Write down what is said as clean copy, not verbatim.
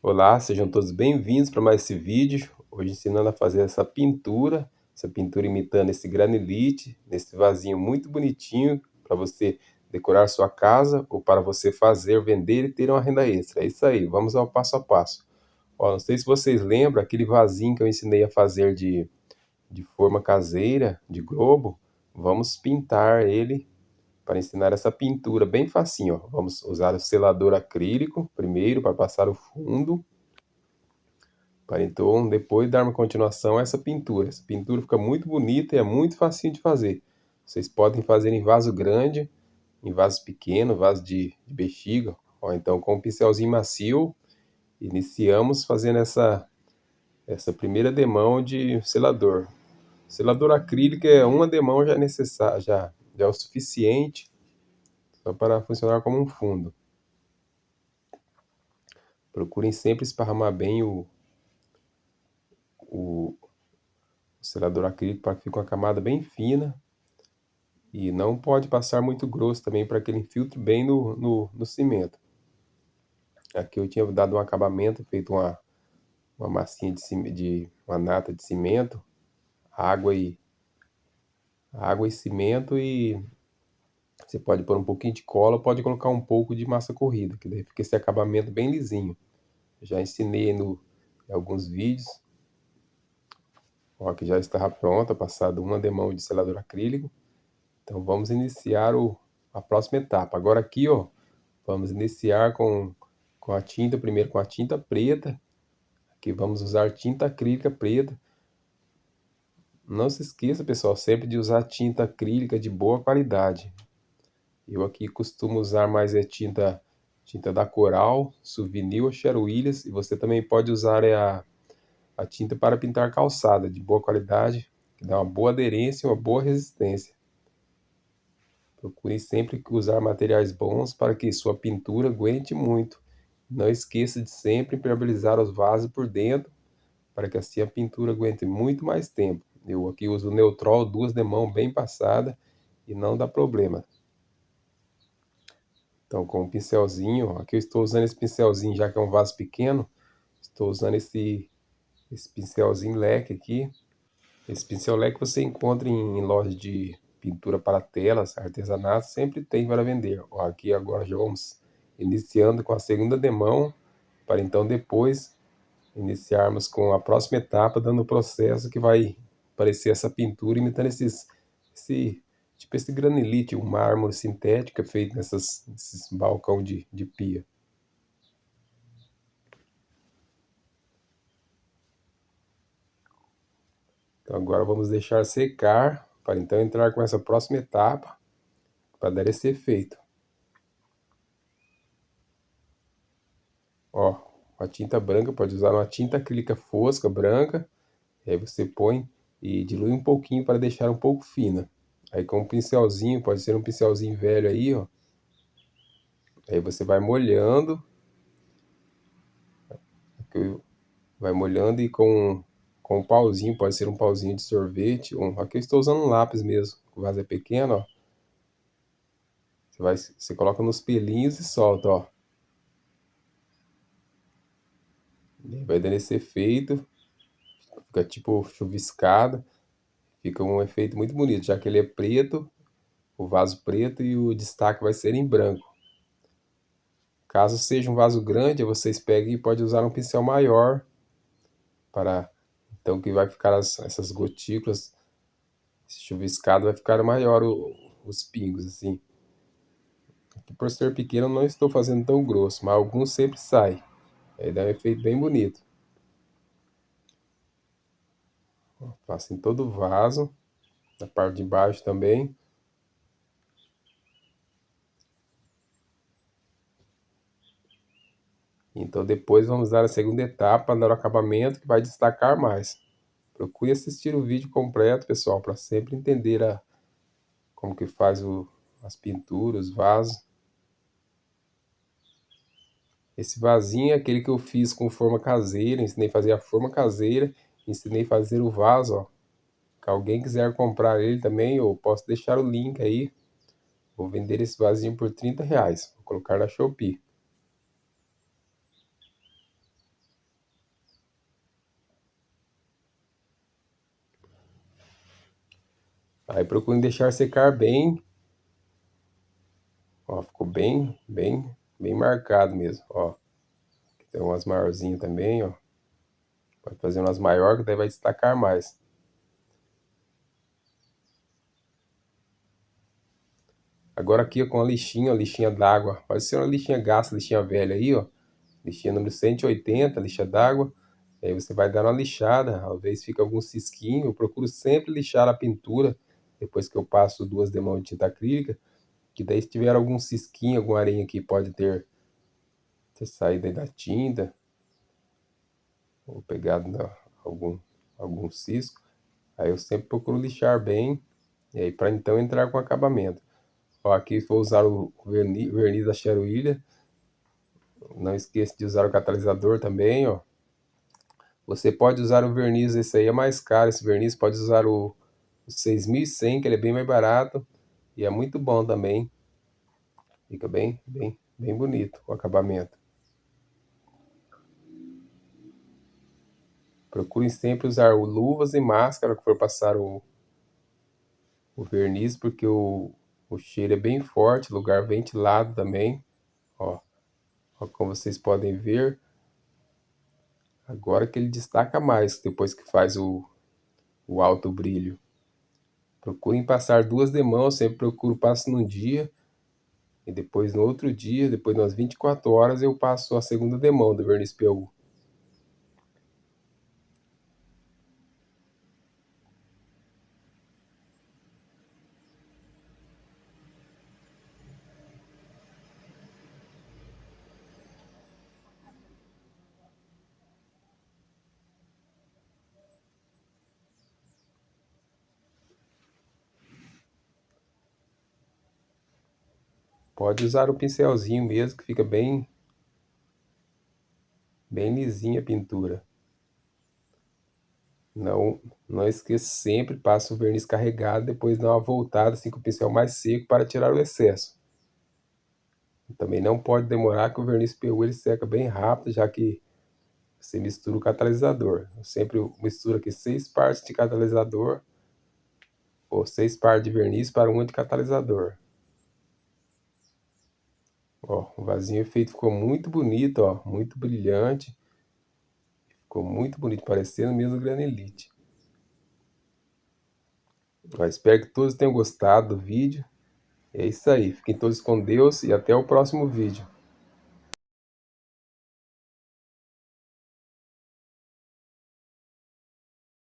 Olá, sejam todos bem-vindos para mais esse vídeo. Hoje ensinando a fazer essa pintura imitando esse granilite, nesse vasinho muito bonitinho para você decorar sua casa ou para você fazer, vender e ter uma renda extra. É isso aí, vamos ao passo a passo. Ó, não sei se vocês lembram aquele vasinho que eu ensinei a fazer de forma caseira, de globo. Vamos pintar ele para ensinar essa pintura bem facinho, ó. Vamos usar o selador acrílico primeiro para passar o fundo. Para então depois dar uma continuação a essa pintura. Essa pintura fica muito bonita e é muito facinho de fazer. Vocês podem fazer em vaso grande, em vaso pequeno, vaso de bexiga, ou então com um pincelzinho macio. Iniciamos fazendo essa primeira demão de selador. Selador acrílico é uma demão já é necessário, já é o suficiente só para funcionar como um fundo. Procurem sempre esparramar bem o selador acrílico para que fique uma camada bem fina. E não pode passar muito grosso também para que ele infiltre bem no cimento. Aqui eu tinha dado um acabamento, feito uma massinha de uma nata de cimento, água e, água e cimento, e você pode pôr um pouquinho de cola, pode colocar um pouco de massa corrida, que daí fica esse acabamento bem lisinho. Já ensinei em alguns vídeos. Ó, que já está pronta, passado uma demão de selador acrílico. Então vamos iniciar a próxima etapa. Agora aqui, ó, vamos iniciar com a tinta, primeiro com a tinta preta. Aqui vamos usar tinta acrílica preta. Não se esqueça, pessoal, sempre de usar tinta acrílica de boa qualidade. Eu aqui costumo usar mais tinta da Coral, Souvenir ou Sherwin Williams. E você também pode usar a tinta para pintar calçada, de boa qualidade, que dá uma boa aderência e uma boa resistência. Procure sempre usar materiais bons para que sua pintura aguente muito. Não esqueça de sempre impermeabilizar os vasos por dentro, para que assim a pintura aguente muito mais tempo. Eu aqui uso o Neutrol, duas demãos bem passada e não dá problema. Então com um pincelzinho, aqui eu estou usando esse pincelzinho já que é um vaso pequeno, estou usando esse pincelzinho leque aqui. Esse pincel leque você encontra em loja de pintura para telas, artesanato, sempre tem para vender. Ó, aqui agora já vamos iniciando com a segunda demão, para então depois iniciarmos com a próxima etapa, dando o processo que vai parecer essa pintura, imitando tipo esse granilite, um mármore sintético feito nesses balcão de pia. Então agora vamos deixar secar, para então entrar com essa próxima etapa, para dar esse efeito. Ó, a tinta branca, pode usar uma tinta acrílica fosca, branca, e aí você põe e dilui um pouquinho para deixar um pouco fina. Aí com um pincelzinho, pode ser um pincelzinho velho aí, ó. Aí você vai molhando, vai molhando e com um pauzinho, pode ser um pauzinho de sorvete, aqui eu estou usando um lápis mesmo, o vaso é pequeno, ó. Você coloca nos pelinhos e solta, ó. E aí vai dando esse efeito, fica tipo chuviscado, fica um efeito muito bonito, já que ele é preto, o vaso preto e o destaque vai ser em branco. Caso seja um vaso grande, vocês peguem e pode usar um pincel maior para então que vai ficar essas gotículas, esse chuviscado vai ficar maior os pingos assim. Aqui, por ser pequeno, não estou fazendo tão grosso, mas alguns sempre saem. Aí dá um efeito bem bonito. Faço em todo o vaso, na parte de baixo também. Então depois vamos dar a segunda etapa, dar o acabamento que vai destacar mais. Procure assistir o vídeo completo, pessoal, para sempre entender como que faz as pinturas, os vasos. Esse vasinho é aquele que eu fiz com forma caseira, ensinei a fazer a forma caseira, ensinei a fazer o vaso, ó. Se alguém quiser comprar ele também, eu posso deixar o link aí. Vou vender esse vasinho por R$ 30. Vou colocar na Shopee. Aí procure deixar secar bem. Ó, ficou bem marcado mesmo, ó. Tem umas maiorzinhas também, ó. Pode fazer umas maiores, que daí vai destacar mais. Agora aqui ó, com a lixinha d'água. Pode ser uma lixinha gasta, lixinha velha aí, ó. Lixinha número 180, lixa d'água. Aí você vai dar uma lixada, às vezes fica algum cisquinho. Eu procuro sempre lixar a pintura, depois que eu passo 2 demãos de tinta acrílica. Que daí se tiver algum cisquinho, alguma areia que pode ter saído aí da tinta, ou pegado algum, algum cisco. Aí eu sempre procuro lixar bem, e aí para então entrar com acabamento. Ó, aqui vou usar o verniz da Cheruilha. Não esqueça de usar o catalisador também, ó. Você pode usar o verniz, esse aí é mais caro, esse verniz pode usar o 6100, que ele é bem mais barato e é muito bom também. Fica bem bonito o acabamento. Procurem sempre usar luvas e máscara que for passar o verniz, porque o cheiro é bem forte, lugar ventilado também. Ó, ó, como vocês podem ver, agora que ele destaca mais depois que faz o alto brilho. Procurem passar 2 demãos, sempre procuro passo num dia e depois no outro dia, depois de umas 24 horas, eu passo a segunda demão do verniz PU. Pode usar o pincelzinho mesmo, que fica bem lisinha a pintura. Não, não esqueça sempre, passa o verniz carregado, depois dá uma voltada assim com o pincel mais seco para tirar o excesso. Também não pode demorar, que o verniz PU ele seca bem rápido, já que você mistura o catalisador. Eu sempre misturo aqui 6 partes de catalisador, ou 6 partes de verniz para uma de catalisador. Ó, o vasinho efeito ficou muito bonito, ó, muito brilhante. Ficou muito bonito, parecendo mesmo granelite. Eu espero que todos tenham gostado do vídeo. É isso aí, fiquem todos com Deus e até o próximo vídeo.